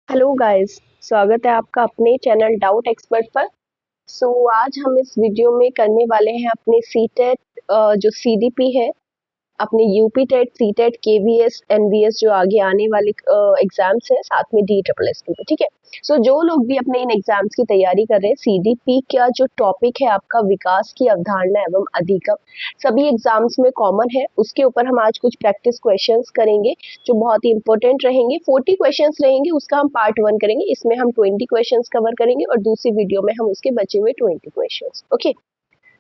Hello guys. स्वागत है आपका अपने चैनल डाउट एक्सपर्ट पर। आज हम इस वीडियो में करने वाले हैं अपने सीटेट जो सीडीपी है, अपने UP TET C TET KVS NVS जो आगे आने वाले एग्जाम्स हैं, साथ में डी ट्रिपल एस की भी। ठीक है। जो लोग भी अपने इन एग्जाम्स की तैयारी कर रहे हैं, सीडीपी का जो टॉपिक है आपका विकास की अवधारणा एवं अधिगम, सभी एग्जाम्स में कॉमन है। उसके ऊपर हम आज कुछ प्रैक्टिस क्वेश्चंस करेंगे जो बहुत ही इंपॉर्टेंट रहेंगे। 40 क्वेश्चंस रहेंगे, उसका हम पार्ट 1 करेंगे। इसमें हम 20 क्वेश्चंस कवर करेंगे और दूसरी वीडियो में हम उसके बचे हुए 20 क्वेश्चंस। ओके,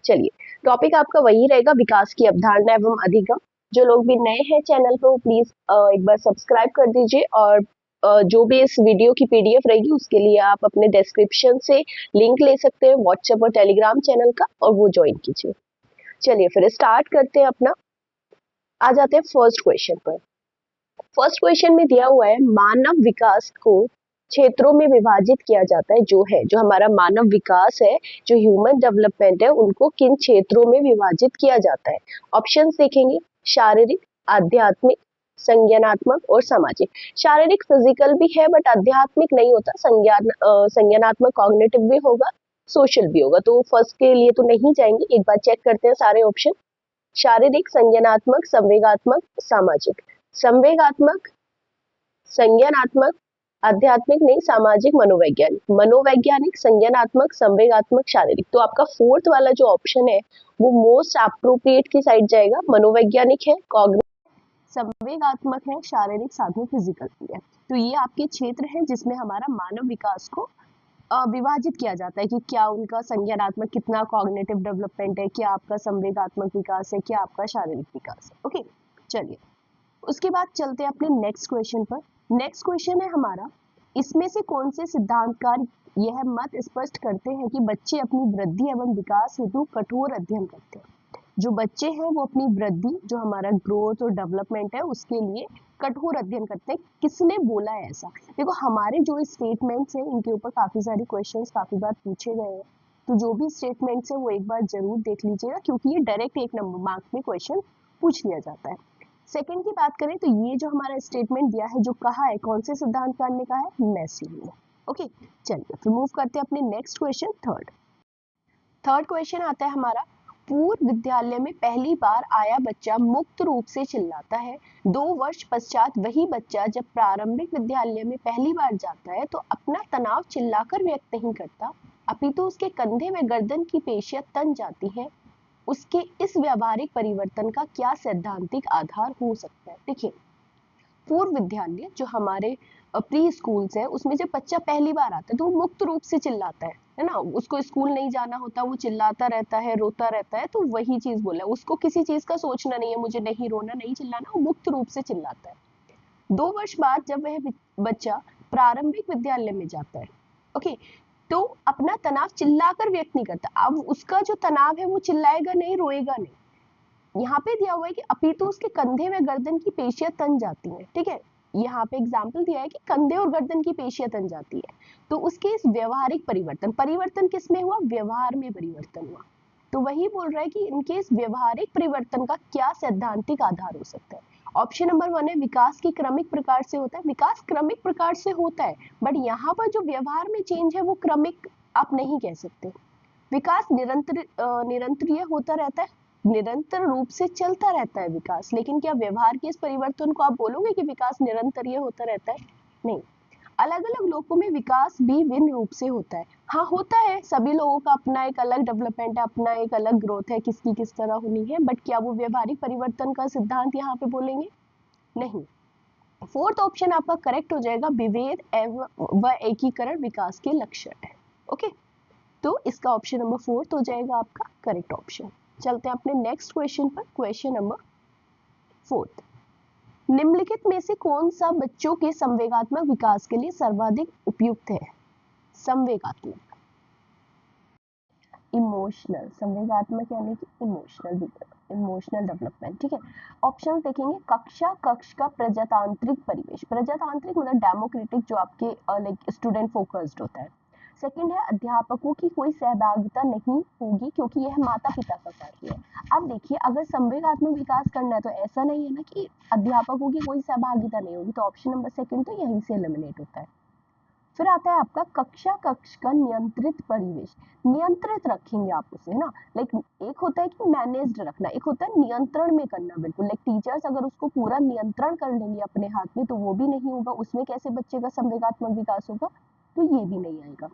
चलिए। टॉपिक आपका वही रहेगा, विकास की अवधारणा एवं अधिगम। जो लोग भी नए हैं चैनल को, प्लीज एक बार सब्सक्राइब कर दीजिए। और जो भी इस वीडियो की पीडीएफ रहेगी उसके लिए आप अपने डिस्क्रिप्शन से लिंक ले सकते हैं व्हाट्सएप और टेलीग्राम चैनल का, और वो ज्वाइन कीजिए। चलिए फिर स्टार्ट करते हैं अपना। आ जाते हैं फर्स्ट क्वेश्चन पर। फर्स्ट क्वेश्चन में दिया हुआ है, मानव विकास को क्षेत्रों में विभाजित किया जाता है। जो हमारा मानव विकास है, जो ह्यूमन डेवलपमेंट है, उनको किन क्षेत्रों में विभाजित किया जाता है? ऑप्शंस देखेंगे, शारीरिक, आध्यात्मिक, संज्ञानात्मक और सामाजिक। शारीरिक फिजिकल भी है बट आध्यात्मिक नहीं होता, संज्ञानात्मक कॉग्निटिव भी होगा, सोशल भी होगा। तो फर्स्ट के लिए तो नहीं जाएंगे, एक बार चेक करते हैं सारे ऑप्शन। शारीरिक, संज्ञानात्मक, संवेगात्मक, सामाजिक। संवेगात्मक, संज्ञानात्मक, आध्यात्मिक नहीं, सामाजिक, मनोवैज्ञानिक। मनोवैज्ञानिक, संज्ञानात्मक, संवेगात्मक, शारीरिक। तो आपका फोर्थ वाला जो ऑप्शन है वो मोस्ट अप्रोप्रिएट की साइड जाएगा। मनोवैज्ञानिक है, संवेगात्मक है, शारीरिक, साथ में फिजिकल भी है। तो ये आपके क्षेत्र हैं जिसमें हमारा मानव विकास को विभाजित किया जाता है कि क्या उनका संज्ञानात्मक, कितना कॉग्निटिव डेवलपमेंट है, क्या आपका संवेगात्मक विकास है, क्या आपका शारीरिक विकास है। ओके, चलिए उसके बाद चलते हैं अपने नेक्स्ट क्वेश्चन पर। नेक्स्ट क्वेश्चन है हमारा, इसमें से कौन से सिद्धांतकार यह मत स्पष्ट करते हैं कि बच्चे अपनी वृद्धि एवं विकास हेतु कठोर अध्ययन करते हैं? जो बच्चे हैं वो अपनी वृद्धि, जो हमारा ग्रोथ और डेवलपमेंट है, उसके लिए कठोर अध्ययन करते हैं। किसने बोला है ऐसा? देखो, हमारे जो स्टेटमेंट्स हैं इनके ऊपर काफी सारे क्वेश्चंस काफी बार पूछे गए हैं। तो जो भी स्टेटमेंट्स है वो एक बार जरूर देख लीजिएगा, क्योंकि ये डायरेक्ट 1 नंबर मार्क में क्वेश्चन पूछ लिया जाता है। सेकंड की बात करें तो ये जो हमारा स्टेटमेंट दिया है, जो कहा है, कौन से सिद्धांतकार ने कहा है? मैसिव ने। ओके, चलिए फिर मूव करते हैं अपने नेक्स्ट क्वेश्चन, थर्ड क्वेश्चन आता है हमारा, पूर्व विद्यालय में पहली बार आया बच्चा मुक्त रूप से चिल्लाता है। 2 वर्ष पश्चात वही बच्चा जब प्रारंभिक विद्यालय में पहली बार जाता है तो अपना तनाव चिल्लाकर व्यक्त नहीं करता, अपितु उसके कंधे में गर्दन की पेशियां तन जाती हैं। उसके इस व्यवहारिक परिवर्तन का क्या सैद्धांतिक आधार हो सकता है? देखिए, पूर्व विद्यालय जो हमारे प्री स्कूल्स है, उसमें जब बच्चा पहली बार आता है तो वो मुक्त रूप से चिल्लाता है ना। उसको स्कूल नहीं जाना होता, वो चिल्लाता रहता है, रोता रहता है। तो वही चीज बोला, उसको किसी चीज का सोचना नहीं है, मुझे नहीं रोना, नहीं चिल्लाना, वो मुक्त रूप से चिल्लाता है। 2 वर्ष बाद जब वह बच्चा प्रारंभिक विद्यालय में जाता है, ओके, तो अपना तनाव चिल्लाकर व्यक्त नहीं करता। अब उसका जो तनाव है वो चिल्लाएगा नहीं, रोएगा नहीं। यहाँ पे दिया हुआ है कि अपितु उसके कंधे में गर्दन की पेशियां तन जाती हैं। ठीक है, यहाँ पे एग्जाम्पल दिया है कि कंधे और गर्दन की पेशियां तन जाती है। तो उसके इस व्यवहारिक परिवर्तन, परिवर्तन किसमें हुआ? व्यवहार में परिवर्तन हुआ। तो वही बोल रहा है कि इनके इस व्यवहारिक परिवर्तन का क्या सैद्धांतिक आधार हो सकता है? ऑप्शन नंबर 1 है, विकास की क्रमिक प्रकार से होता है। विकास क्रमिक प्रकार से होता है, बट यहाँ पर जो व्यवहार में चेंज है वो क्रमिक आप नहीं कह सकते। विकास निरंतरीय होता रहता है, निरंतर रूप से चलता रहता है विकास। लेकिन क्या व्यवहार के इस परिवर्तन को आप बोलोगे कि विकास निरंतरीय होता रहता है? नहीं। अलग अलग लोगों में विकास भी भिन्न रूप से होता है। हाँ, होता है, सभी लोगों का अपना एक अलग डेवलपमेंट है, अपना एक अलग ग्रोथ है, किसकी किस तरह होनी है। बट क्या वो व्यवहारिक परिवर्तन का सिद्धांत यहाँ पे बोलेंगे? नहीं। फोर्थ ऑप्शन आपका करेक्ट हो जाएगा, विभेद एवं व एकीकरण विकास के लक्षण है। ओके, तो इसका ऑप्शन नंबर 4 हो जाएगा आपका करेक्ट ऑप्शन। चलते हैं अपने नेक्स्ट क्वेश्चन पर, क्वेश्चन नंबर 4। निम्नलिखित में से कौन सा बच्चों के संवेगात्मक विकास के लिए सर्वाधिक उपयुक्त है? संवेगात्मक, इमोशनल, संवेगात्मक यानी कि इमोशनल, इमोशनल डेवलपमेंट। ठीक है, ऑप्शन देखेंगे, कक्षा, कक्ष का प्रजातांत्रिक परिवेश, प्रजातांत्रिक मतलब डेमोक्रेटिक, जो आपके लाइक स्टूडेंट फोकस्ड होता है। सेकंड है, अध्यापकों की कोई सहभागिता नहीं होगी क्योंकि यह माता पिता का कार्य है। अब देखिए, अगर संवेगात्मक विकास करना है तो ऐसा नहीं है ना कि अध्यापकों की कोई सहभागिता नहीं होगी, तो ऑप्शन नंबर सेकंड तो यहीं से एलिमिनेट होता है। फिर आता है आपका कक्ष का नियंत्रित परिवेश। नियंत्रित रखेंगे आप उसे, है ना। लाइक एक होता है कि मैनेज्ड रखना, एक होता है नियंत्रण में करना। बिल्कुल लाइक टीचर्स अगर उसको पूरा नियंत्रण कर लेंगे अपने हाथ में तो वो भी नहीं होगा, उसमें कैसे बच्चे का संवेगात्मक विकास होगा, तो ये भी नहीं आएगा।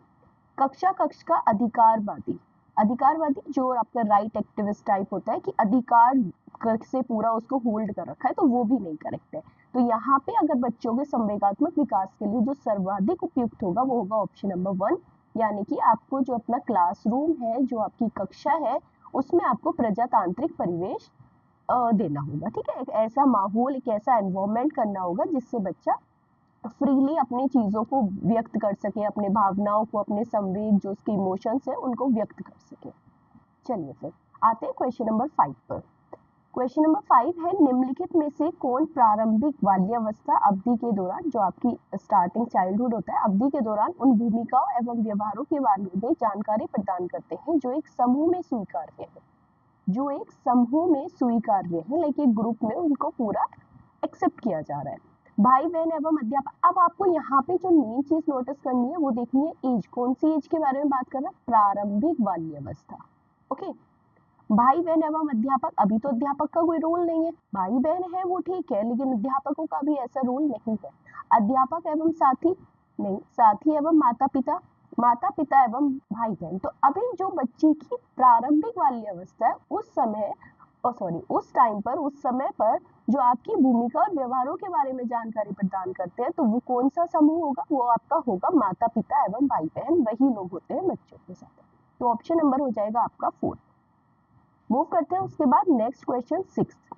कक्ष का अधिकारवादी। अधिकारवादी जो आपका राइट एक्टिविस्ट टाइप होता है कि अधिकार से पूरा उसको होल्ड कर रखा है, तो वो भी नहीं करेक्ट है। तो यहाँ पे अगर बच्चों के संवेगात्मक विकास के लिए जो सर्वाधिक उपयुक्त होगा वो होगा ऑप्शन नंबर 1, यानी कि आपको जो अपना क्लासरूम है, जो आपकी कक्षा है, उसमें आपको प्रजातांत्रिक परिवेश देना होगा। ठीक है, एक ऐसा माहौल, एक ऐसा एनवायरमेंट करना होगा जिससे बच्चा फ्रीली अपनी चीजों को व्यक्त कर सके, अपने भावनाओं को, अपने संवेग जो उसके इमोशंस है उनको व्यक्त कर सके। चलिए फिर आते हैं क्वेश्चन नंबर 5 पर। क्वेश्चन नंबर 5 है, निम्नलिखित में से कौन प्रारंभिक बाल्यावस्था अवधि के दौरान, जो आपकी स्टार्टिंग चाइल्डहुड होता है, अवधि के दौरान उन भूमिकाओं एवं व्यवहारों के बारे में जानकारी प्रदान करते हैं जो एक समूह में स्वीकार्य है। जो एक समूह में स्वीकार्य है, लाइक एक ग्रुप में उनको पूरा एक्सेप्ट किया जा रहा है। भाई बहन एवं अध्यापक। अब आपको यहाँ पे जो मेन चीज नोटिस करनी है वो देखनी है एज। कौन सी एज के बारे में बात कर रहा है? प्रारंभिक बाल्यावस्था। ओके, भाई बहन एवं अध्यापक, अभी तो अध्यापक का कोई रोल नहीं है, भाई बहन है वो ठीक है, लेकिन अध्यापकों का भी ऐसा रोल नहीं है। अध्यापक एवं साथी नहीं, साथी एवं माता पिता, माता पिता एवं भाई बहन। तो अभी जो बच्चे की प्रारंभिक बाल्यावस्था है उस समय, उस टाइम पर, उस समय पर जो आपकी भूमिका और व्यवहारों के बारे में जानकारी प्रदान करते हैं, तो वो कौन सा समूह होगा? वो आपका होगा माता पिता एवं भाई बहन, वही लोग होते हैं बच्चों के साथ। तो ऑप्शन नंबर हो जाएगा आपका 4। मूव करते हैं उसके बाद नेक्स्ट क्वेश्चन 6।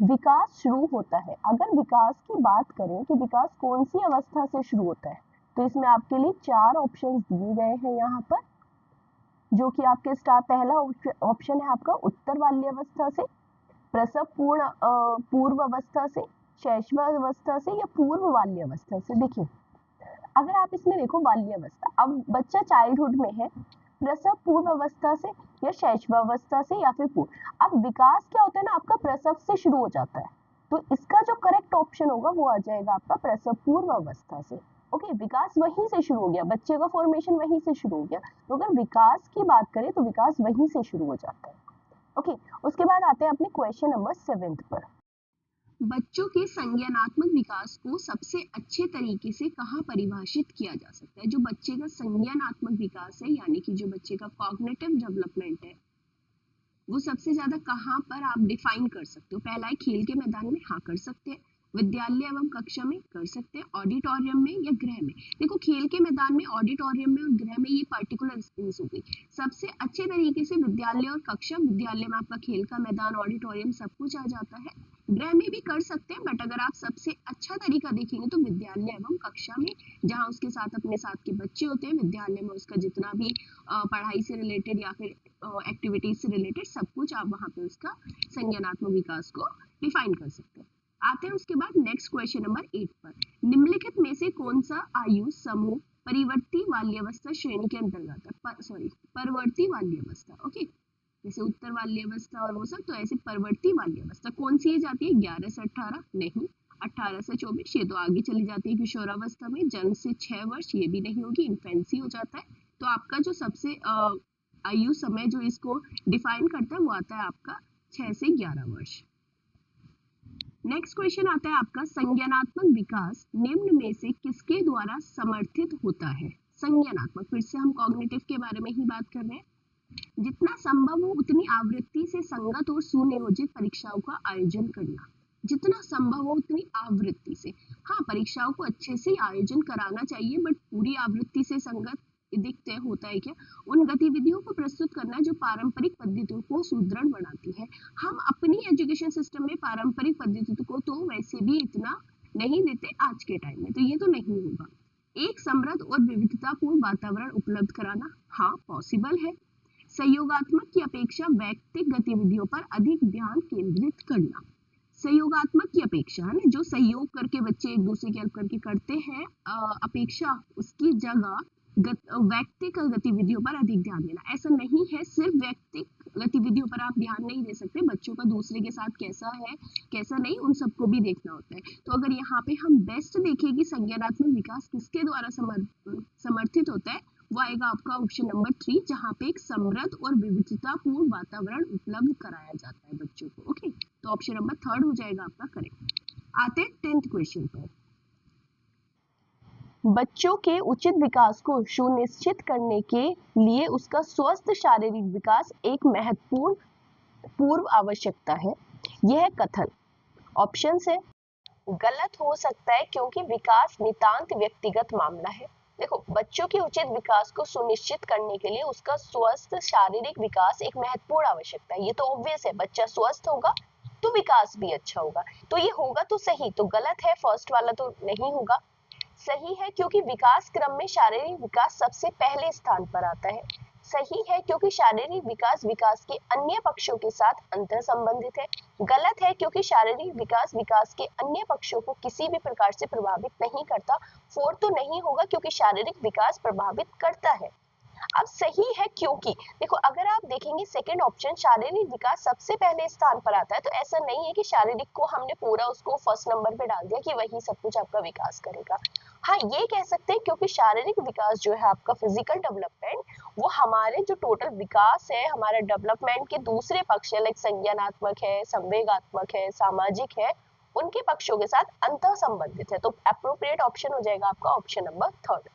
विकास शुरू होता है। अगर विकास की बात करें कि विकास कौन सी अवस्था से शुरू होता है, तो इसमें आपके लिए 4 ऑप्शन दिए गए हैं यहाँ पर, जो कि आपके पहला ऑप्शन है आपका उत्तर बाल्यावस्था से, प्रसव पूर्व अवस्था से, शैशवावस्था से, या पूर्व बाल्यावस्था से। देखिए अगर आप इसमें देखो बाल्यावस्था, अब बच्चा चाइल्डहुड में है, प्रसव पूर्व अवस्था से या शैशवावस्था से या फिर पूर्व। अब विकास क्या होता है ना, आपका प्रसव से शुरू हो जाता है, तो इसका जो करेक्ट ऑप्शन होगा वो आ जाएगा आपका प्रसव पूर्व अवस्था से। ओके, विकास वहीं से शुरू हो गया, बच्चे का फॉर्मेशन वहीं से शुरू हो गया। तो अगर विकास की बात करें तो विकास वहीं से शुरू हो जाता है। ओके, उसके बाद आते हैं अपने क्वेश्चन नंबर 7 पर। बच्चों के संज्ञानात्मक विकास को सबसे अच्छे तरीके से कहाँ परिभाषित किया जा सकता है? जो बच्चे का संज्ञानात्मक विकास है, यानी कि जो बच्चे का कॉग्निटिव डेवलपमेंट है, वो सबसे ज्यादा कहाँ पर आप डिफाइन कर सकते हो? पहला है खेल के मैदान में, हाँ कर सकते हैं। विद्यालय एवं कक्षा में कर सकते हैं। ऑडिटोरियम में या गृह में। देखो खेल के मैदान में, ऑडिटोरियम में और गृह में ये पर्टिकुलर स्पेस हो गई। सबसे अच्छे तरीके से विद्यालय और कक्षा, विद्यालय में आपका खेल का मैदान, ऑडिटोरियम सब कुछ आ जाता है। गृह में भी कर सकते हैं, बट अगर आप सबसे अच्छा तरीका देखेंगे तो विद्यालय एवं कक्षा में, जहाँ उसके साथ अपने साथ के बच्चे होते हैं। विद्यालय में उसका जितना भी पढ़ाई से रिलेटेड या फिर एक्टिविटीज से रिलेटेड सब कुछ आप वहाँ पे उसका संज्ञानात्मक विकास को डिफाइन कर सकते हैं। आते हैं उसके बाद नेक्स्ट क्वेश्चन नंबर 8 पर। निम्नलिखित में से कौन सा आयु समूह परिवर्ती बाल्यावस्था श्रेणी के अंतर्गत है? परवर्ती बाल्यावस्था। ओके, जैसे उत्तर बाल्यावस्था और वो सब, तो ऐसे परवर्ती बाल्यावस्था कौन सी एज आती है? 11 से 18 नहीं, 18 से 24, ये तो आगे चली जाती है किशोरावस्था में। जन्म से 6 वर्ष, ये भी नहीं होगी, इन्फेंसी हो जाता है। तो आपका जो सबसे आयु समय जो इसको डिफाइन करता है वो आता है आपका 6 से 11 वर्ष। नेक्स्ट क्वेश्चन आता है आपका, संज्ञानात्मक विकास निम्न में से किसके द्वारा समर्थित होता है? संज्ञानात्मक, फिर से हम कॉग्निटिव के बारे में ही बात कर रहे हैं। जितना संभव हो उतनी आवृत्ति से संगत और सुनियोजित परीक्षाओं का आयोजन करना। जितना संभव हो उतनी आवृत्ति से, हाँ परीक्षाओं को अच्छे से आयोजन कराना चाहिए, बट पूरी आवृत्ति से संगत दिखते होता है क्या? उन गतिविधियों को प्रस्तुत करना जो पारंपरिक पद्धतियों को सुदृढ़ बनाती है। हम अपनी एजुकेशन सिस्टम में पारंपरिक पद्धतियों को तो वैसे भी इतना नहीं देते आज के टाइम में, तो ये तो नहीं होगा। एक समृद्ध और विविधतापूर्ण वातावरण उपलब्ध कराना, हाँ पॉसिबल है। सहयोगात्मक की अपेक्षा वैयक्तिक गतिविधियों पर अधिक ध्यान केंद्रित करना। सहयोगात्मक की अपेक्षा है ना, जो सहयोग करके बच्चे एक दूसरे की हेल्प करके करते हैं, अपेक्षा उसकी जगह व्यक्तिगत गतिविधियों पर अधिक ध्यान देना। ऐसा नहीं है सिर्फ व्यक्तिगत गतिविधियों पर आप ध्यान नहीं दे सकते, बच्चों का दूसरे के साथ कैसा है कैसा नहीं उन सबको भी देखना होता है। तो अगर यहाँ पे हम बेस्ट देखें कि संज्ञानात्मक विकास किसके द्वारा समर्थित होता है, वो आएगा आपका ऑप्शन नंबर 3, जहाँ पे एक समृद्ध और विविधतापूर्ण वातावरण उपलब्ध कराया जाता है बच्चों को। ओके, तो ऑप्शन नंबर 3 हो जाएगा आपका करेक्ट। आते हैं 10th क्वेश्चन पर। बच्चों के उचित विकास को सुनिश्चित करने के लिए उसका स्वस्थ शारीरिक विकास एक महत्वपूर्ण पूर्व आवश्यकता है। यह कथन ऑप्शन से गलत हो सकता है क्योंकि विकास नितांत व्यक्तिगत मामला है। देखो, बच्चों के उचित विकास को सुनिश्चित करने के लिए उसका स्वस्थ शारीरिक विकास एक महत्वपूर्ण आवश्यकता है। ये तो ऑब्वियस है, बच्चा स्वस्थ होगा तो विकास भी अच्छा होगा, तो ये होगा तो सही, तो गलत है फर्स्ट वाला तो नहीं होगा। सही है क्योंकि विकास क्रम में शारीरिक विकास सबसे पहले स्थान पर आता है। सही है क्योंकि शारीरिक विकास विकास के अन्य पक्षों के साथ अंतर संबंधित है। गलत है क्योंकि शारीरिक विकास विकास के अन्य पक्षों को किसी भी प्रकार से प्रभावित नहीं करता। 4 तो नहीं होगा क्योंकि शारीरिक विकास प्रभावित करता है। अब सही है क्योंकि देखो, अगर आप देखेंगे सेकंड ऑप्शन शारीरिक विकास सबसे पहले स्थान पर आता है, तो ऐसा नहीं है कि शारीरिक को हमने पूरा उसको फर्स्ट नंबर पे डाल दिया कि वही सब कुछ आपका विकास करेगा। हाँ, ये कह सकते हैं क्योंकि शारीरिक विकास जो है आपका फिजिकल डेवलपमेंट, वो हमारे जो टोटल विकास है हमारे डेवलपमेंट के दूसरे पक्ष है, लाइक संज्ञानात्मक है, संवेगात्मक है, सामाजिक है, उनके पक्षों के साथ अंतर संबंधित है। तो अप्रोप्रिएट ऑप्शन हो जाएगा आपका ऑप्शन नंबर 3।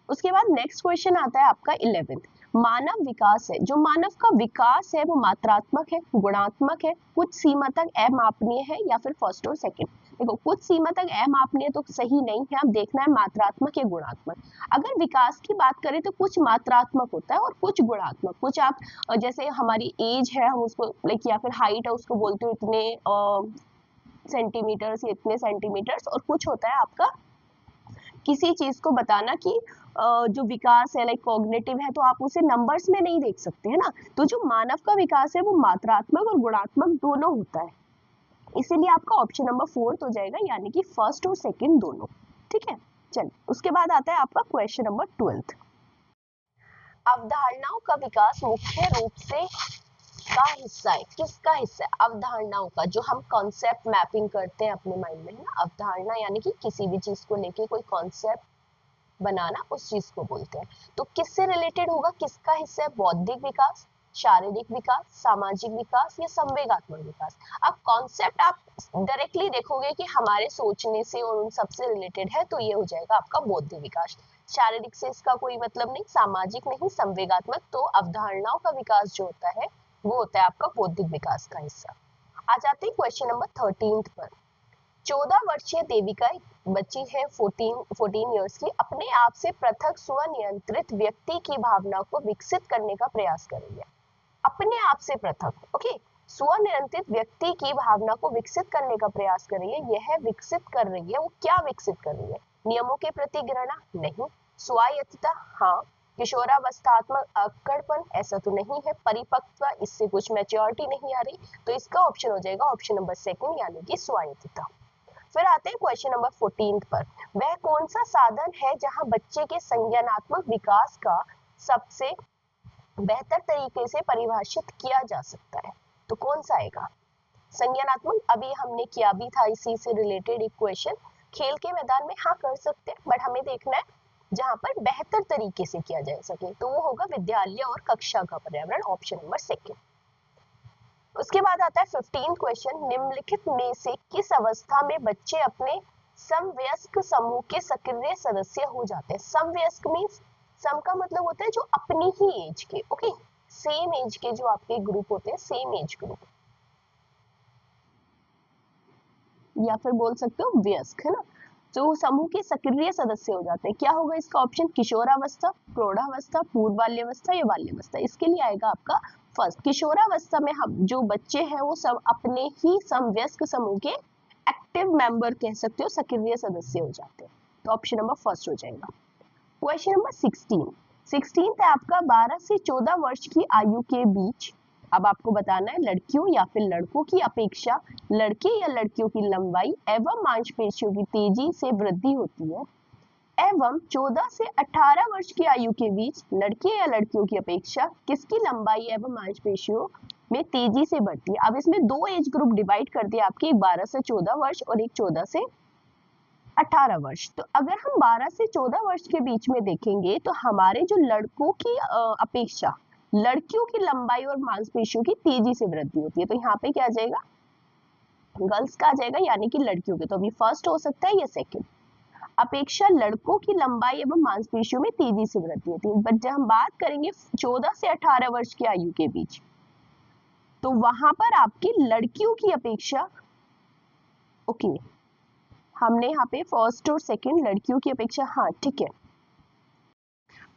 उसके बाद नेक्स्ट क्वेश्चन आता है आपका 11th। मानव विकास है, जो मानव का विकास है वो मात्रात्मक है, गुणात्मक है, कुछ सीमा तक अमापनीय है, या फिर फर्स्ट और सेकंड। देखो, कुछ सीमा तक अमापनीय तो सही नहीं है, अब देखना है मात्रात्मक या गुणात्मक। अगर विकास की बात करें तो कुछ मात्रात्मक होता है और कुछ गुणात्मक। कुछ आप जैसे हमारी एज है, हम उसको लाइक, या फिर हाइट है उसको बोलते हो इतने सेंटीमीटर्स या इतने सेंटीमीटर्स, और कुछ होता है आपका किसी चीज को बताना कि जो विकास है लाइक कॉग्निटिव है, तो आप उसे नंबर्स में नहीं देख सकते है ना। तो जो मानव का विकास है वो मात्रात्मक और गुणात्मक दोनों होता है, इसीलिए आपका ऑप्शन नंबर 4 हो जाएगा, यानी कि फर्स्ट और सेकंड दोनों। ठीक है, चलिए उसके बाद आता है आपका क्वेश्चन नंबर 12। अवधारणाओं का विकास मुख्य रूप से का हिस्सा है। किसका हिस्सा है? अवधारणाओं का। जो हम कॉन्सेप्ट मैपिंग करते हैं अपने माइंड में, है ना, अवधारणा यानी कि किसी भी चीज को लेके कोई कॉन्सेप्ट बनाना, उस चीज को बोलते हैं। तो किससे रिलेटेड होगा, किसका हिस्सा है? बौद्धिक विकास, शारीरिक विकास, सामाजिक विकास या संवेगात्मक विकास। अब कॉन्सेप्ट आप डायरेक्टली देखोगे कि हमारे सोचने से और उन सबसे रिलेटेड है, तो ये हो जाएगा आपका बौद्धिक विकास। शारीरिक से इसका कोई मतलब नहीं, सामाजिक नहीं, संवेगात्मक। तो अवधारणाओं का विकास जो होता है वो होता है आपका बौद्धिक विकास का हिस्सा। आ जाते हैं क्वेश्चन नंबर 13 पर। 14 वर्षीय देविका बच्ची है 14 इयर्स की, अपने आप से पृथक स्वनियंत्रित व्यक्ति की भावना को विकसित करने का प्रयास कर रही है। अपने आप से पृथक, ओके, स्वनियंत्रित व्यक्ति की भावना को विकसित करने का प्रयास कर रही है। यह विकसित कर रही है, वो क्या विकसित कर रही है? नियमों के प्रति घृणा? नहीं। स्वायत्तता? हाँ। किशोरावस्थात्मक अक्कड़पन? ऐसा तो नहीं है। परिपक्वता? इससे कुछ मैच्योरिटी नहीं आ रही, तो इसका ऑप्शन हो जाएगा ऑप्शन नंबर 2, यानी कि स्वायत्तता। फिर आते हैं क्वेश्चन नंबर 14 पर। वह कौन सा साधन है जहां बच्चे के संज्ञानात्मक विकास का सबसे बेहतर तरीके से परिभाषित किया जा सकता है? तो कौन सा आएगा? संज्ञानात्मक अभी हमने किया भी था, इसी से रिलेटेड एक क्वेश्चन। खेल के मैदान में हाँ कर सकते हैं, बट हमें देखना है जहां पर बेहतर तरीके से किया जा सके, तो वो होगा विद्यालय और कक्षा का पर्यावरण, ऑप्शन नंबर 2। उसके बाद आता है 15 क्वेश्चन। निम्नलिखित में से किस अवस्था में बच्चे अपने समवयस्क समूह के सक्रिय सदस्य हो जाते हैं? समवयस्क मींस, सम का मतलब होता है जो अपनी ही एज के, ओके, सेम एज के जो आपके ग्रुप होते हैं, सेम एज ग्रुप, या फिर बोल सकते हो वयस्क, है ना, जो समूह के सक्रिय सदस्य हो जाते हैं। क्या होगा इसका ऑप्शन? किशोरावस्था, प्रौढ़ावस्था, पूर्व बाल्यावस्था या बाल्यावस्था। इसके लिए आएगा आपका फर्स्ट। किशोरावस्था में हम जो बच्चे हैं वो सब अपने ही समवयस्क समूह के एक्टिव मेंबर कह सकते हो, सक्रिय सदस्य हो जाते हैं, तो ऑप्शन नंबर फर्स्ट हो जाएगा। क्वेश्चन नंबर 16 है आपका। 12 से 14 वर्ष की आयु के बीच, अब आपको बताना है लड़कियों या फिर लड़कों की अपेक्षा लड़के या लड़कियों की लंबाई एवं मांसपेशियों की तेजी से वृद्धि होती है। एवं 14 से 18 वर्ष की आयु के बीच लड़के या लड़कियों की अपेक्षा किसकी लंबाई एवं मांसपेशियों में तेजी से बढ़ती है। अब इसमें दो एज ग्रुप डिवाइड कर दिए आपके, एक 12 से 14 वर्ष और एक 14 से 18 वर्ष। तो अगर हम 12 से 14 वर्ष के बीच में देखेंगे तो हमारे जो लड़कों की अपेक्षा लड़कियों की लंबाई और मांसपेशियों की तेजी से वृद्धि होती है। तो यहाँ पे क्या आ जाएगा, गर्ल्स का आ जाएगा, यानी कि लड़कियों के। तो अभी फर्स्ट हो सकता है या सेकंड। अपेक्षा लड़कों की लंबाई एवं मांसपेशियों में तेजी से वृद्धि होती है। बट जब हम बात करेंगे 14 से 18 वर्ष की आयु के बीच, तो वहां पर आपकी लड़कियों की अपेक्षा, ओके हमने यहाँ पे फर्स्ट और सेकंड लड़कियों की अपेक्षा, हाँ ठीक है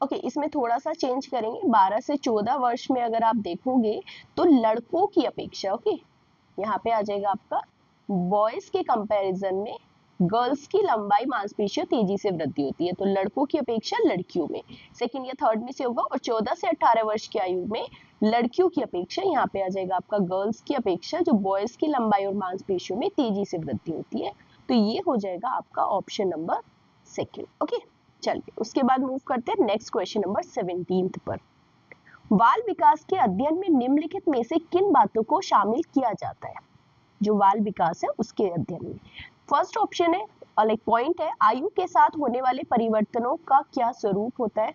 ओके इसमें थोड़ा सा चेंज करेंगे। 12 से 14 वर्ष में अगर आप देखोगे तो लड़कों की अपेक्षा, ओके यहाँ पे आ जाएगा आपका बॉयज के कंपैरिजन में गर्ल्स की लंबाई मांसपेशियों तेजी से वृद्धि होती है। तो लड़कों की अपेक्षा लड़कियों में, सेकंड या थर्ड में से होगा। और 14 से 18 वर्ष की आयु में लड़कियों की अपेक्षा यहाँ पे आ जाएगा आपका गर्ल्स की अपेक्षा जो बॉयज की लंबाई और मांसपेशियों में तेजी से वृद्धि होती है। तो ये हो जाएगा आपका ऑप्शन नंबर सेकेंड। ओके चलिए उसके बाद मूव करते हैं नेक्स्ट क्वेश्चन नंबर 17 पर। बाल विकास के अध्ययन में निम्नलिखित में से किन बातों को शामिल किया जाता है? जो बाल विकास है उसके अध्ययन में फर्स्ट ऑप्शन है लाइक पॉइंट है, आयु के साथ होने वाले परिवर्तनों का क्या स्वरूप होता है।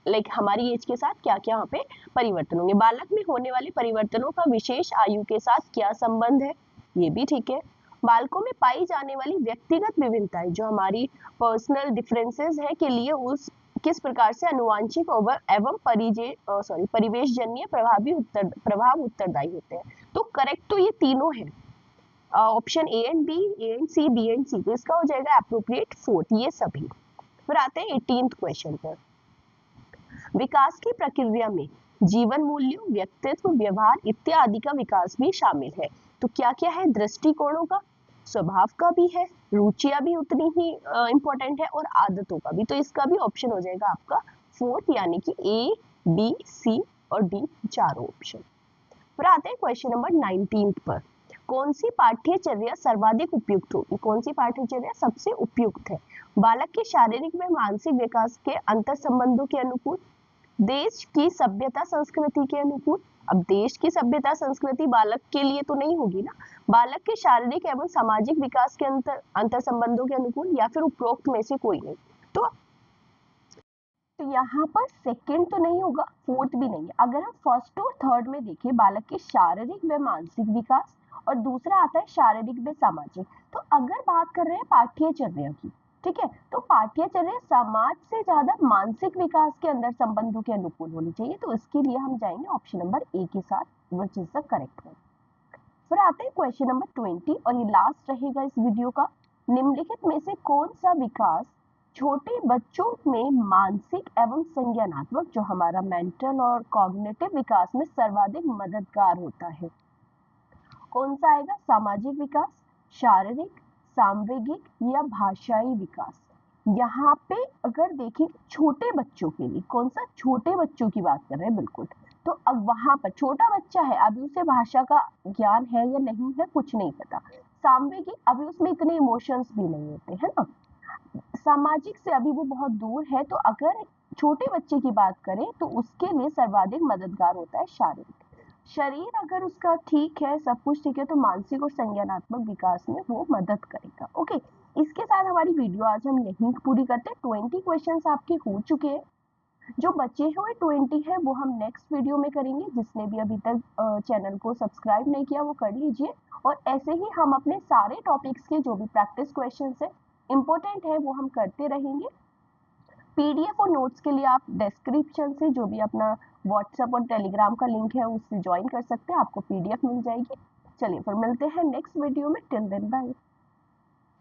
लाइक हमारी एज के साथ क्या क्या यहाँ पे परिवर्तन होंगे। बालक में होने वाले परिवर्तनों का विशेष आयु के साथ क्या संबंध है, ये भी ठीक है। बालकों में पाई जाने वाली व्यक्तिगत विभिन्नताएं जो हमारी पर्सनल डिफरेंसेस है के लिए उस किस प्रकार से अनुवांशिक एवं परिवेश जन्य प्रभाव उत्तरदायी होते हैं। तो करेक्ट तो ये तीनों है, option A and B, A and C, B and C. तो इसका हो जाएगा एप्रोप्रिएट फोर्थ ये सभी। फिर आते हैं 18th क्वेश्चन पर। विकास की प्रक्रिया में जीवन मूल्यों, व्यक्तित्व, व्यवहार इत्यादि का विकास भी शामिल है। तो क्या क्या है, दृष्टिकोणों का, स्वभाव का भी है, रुचियां भी उतनी ही इंपॉर्टेंट है और आदतों का भी। तो इसका भी ऑप्शन हो जाएगा आपका फोर्थ, यानी कि ए, बी, सी और डी चारों ऑप्शन। फिर आते हैं क्वेश्चन नंबर 19 पर। कौन सी पाठ्यचर्या सर्वाधिक उपयुक्त होगी? कौन सी पाठ्यचर्या सबसे उपयुक्त है? बालक के शारीरिक व मानसिक विकास के अंतर संबंधों के अनुकूल, देश की सभ्यता संस्कृति के अनुकूल। अब देश की सभ्यता संस्कृति बालक के लिए तो नहीं होगी ना, बालक के शारीरिक एवं सामाजिक विकास के अंतर संबंधों के अनुकूल, या फिर उपरोक्त में से कोई नहीं। तो यहाँ पर सेकंड तो नहीं होगा, फोर्थ भी नहीं है। अगर हम फर्स्ट और थर्ड में देखें, बालक के शारीरिक व मानसिक विकास और दूसरा आता है शारीरिक व सामाजिक। तो अगर बात कर रहे हैं पाठ्यचर्या की, ठीक है, तो पाठ्यचर्या समाज से ज्यादा मानसिक विकास के अंदर संबंधों के अनुकूल होनी चाहिए। तो इसके लिए हम जाएंगे ऑप्शन नंबर ए के साथ, which is the correct one. फिर आते हैं क्वेश्चन नंबर 20 और ये लास्ट रहेगा इस वीडियो का। निम्नलिखित में से कौन सा विकास छोटे बच्चों में मानसिक एवं संज्ञानात्मक, जो हमारा मेंटल और कॉग्निटिव विकास में सर्वाधिक मददगार होता है? कौन सा आएगा? सामाजिक विकास, शारीरिक, सांवेगिक या भाषाई विकास। यहाँ पे अगर देखें छोटे बच्चों के लिए, कौन सा? छोटे बच्चों की बात कर रहे हैं बिल्कुल। तो अब वहां पर छोटा बच्चा है, अभी उसे भाषा का ज्ञान है या नहीं है कुछ नहीं पता। सांवेगिक, अभी उसमें इतने इमोशंस भी नहीं होते है ना। सामाजिक से अभी वो बहुत दूर है। तो अगर छोटे बच्चे की बात करें तो उसके लिए सर्वाधिक मददगार होता है शारीरिक। शरीर अगर उसका ठीक है, सब कुछ ठीक है, तो मानसिक और संज्ञानात्मक विकास में वो मदद करेगा। ओके, इसके साथ हमारी वीडियो आज हम यहीं पूरी करते हैं। 20 क्वेश्चंस आपके हो चुके हैं, जो बचे हुए 20 है वो हम नेक्स्ट वीडियो में करेंगे। जिसने भी अभी तक चैनल को सब्सक्राइब नहीं किया वो कर लीजिए। और ऐसे ही हम अपने सारे टॉपिक्स के जो भी प्रैक्टिस क्वेश्चंस है इंपॉर्टेंट है वो हम करते रहेंगे। पीडीएफ और नोट्स के लिए आप डिस्क्रिप्शन से जो भी अपना व्हाट्सएप और टेलीग्राम का लिंक है उससे ज्वाइन कर सकते हैं, आपको पीडीएफ मिल जाएगी। चलिए फिर मिलते हैं नेक्स्ट वीडियो में। Till then bye.